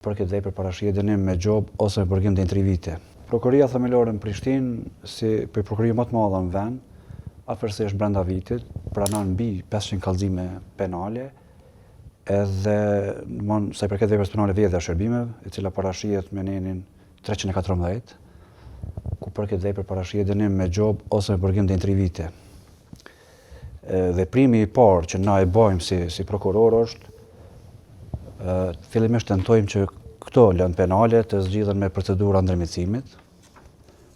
Për këtë vepër parashikhet dënim me gjobë ose me burgim deri në 3 vite. Prokuria themelore në Prishtinë, si për prokuria më të madhe në vend, afërsisht brenda vitit, pranon mbi 500 kallëzime penale, edhe sa i përket veprës penale vjedhja e shërbimeve, e cila parashikhet me nenin 314, ku për këtë vepër parashikhet dënim me gjobë ose me burgim deri në 3 vite. Veprimi i parë që na e bëjmë si prokuror është fillimisht tentojmë që këto lëndë penale të zgjidhen me procedura ndërmjetësimit,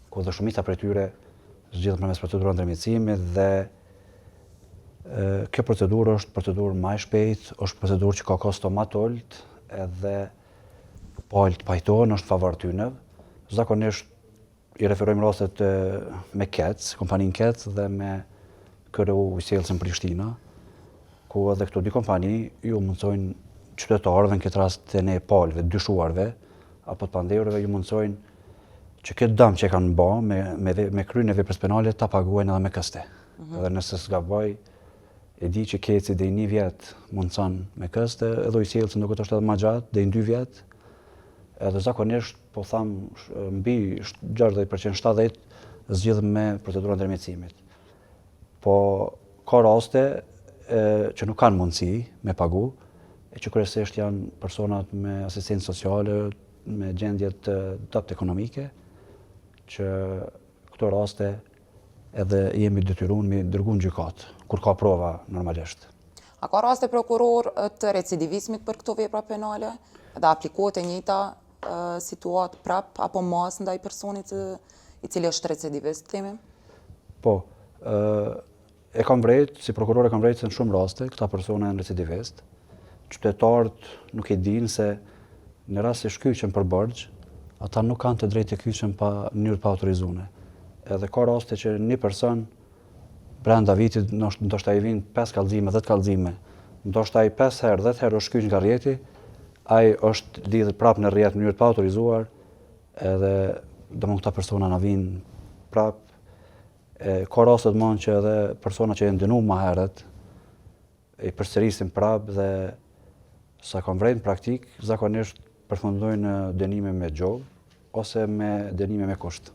ku dhe shumica prej tyre zgjidhen përmes procedura ndërmjetësimit dhe kjo procedurë është procedurë më e shpejtë, është procedurë që ka kosto më të ulët, edhe palët pajtohen është favor tyre. Zakonisht i referojmë rastet me KEC, kompaninë KEC dhe me KRU sjellës në Prishtinë, ku edhe këto dy kompani ju mundsojnë qytetarëve, në këtë rast të ne palëve, dyshuarve, apo të pandehurve, ju mundsojnë që këtë dëm që e kanë bë me kryen e veprës penale ta paguajnë edhe me këste. Edhe nëse s'gaboj, e di që keci deri 1 vjet mundson me këste, edhe i sjellës nuk është edhe më gjatë, deri 2 vjet. Edhe zakonisht, po tham, mbi 60%, 70% zgjidhen me procedurën e ndërmjetësimit. Po ka raste që nuk kanë mundësi me pagu, e që kryesisht janë personat me asistencë sociale, me gjendje të dobët ekonomike, që këto raste edhe jemi detyruar me dërgu në gjykat, kur ka prova normalisht. A ka raste prokuror të recidivizmit për këto vepra penale? Dhe aplikohet e njëjta situatë prap apo mas ndaj personit i cili është recidivist, themi? Po, e kam vrejt, si prokuror e kam vrejt se në shumë raste këta persona janë recidivist. Qytetarët nuk e dinë se në rast se shkyqen për borxh, ata nuk kanë të drejtë të kyqen në mënyrë pa autorizuar. Edhe ka raste që një person brenda vitit ndoshta i vinë 5 kallëzime, 10 kallëzime, ndoshta ai 5 herë, 10 herë është shkyq nga rrjeti, ai është lidhur prapë në rrjet në mënyrë pa autorizuar, edhe domthonë këta persona na vinë prapë. Ka raste të mëdha që edhe persona që janë dënuar më herët i përsërisin prapë dhe sa kam vrejt në praktik, zakonisht përfundojnë dënime me gjobë ose me dënime me kusht.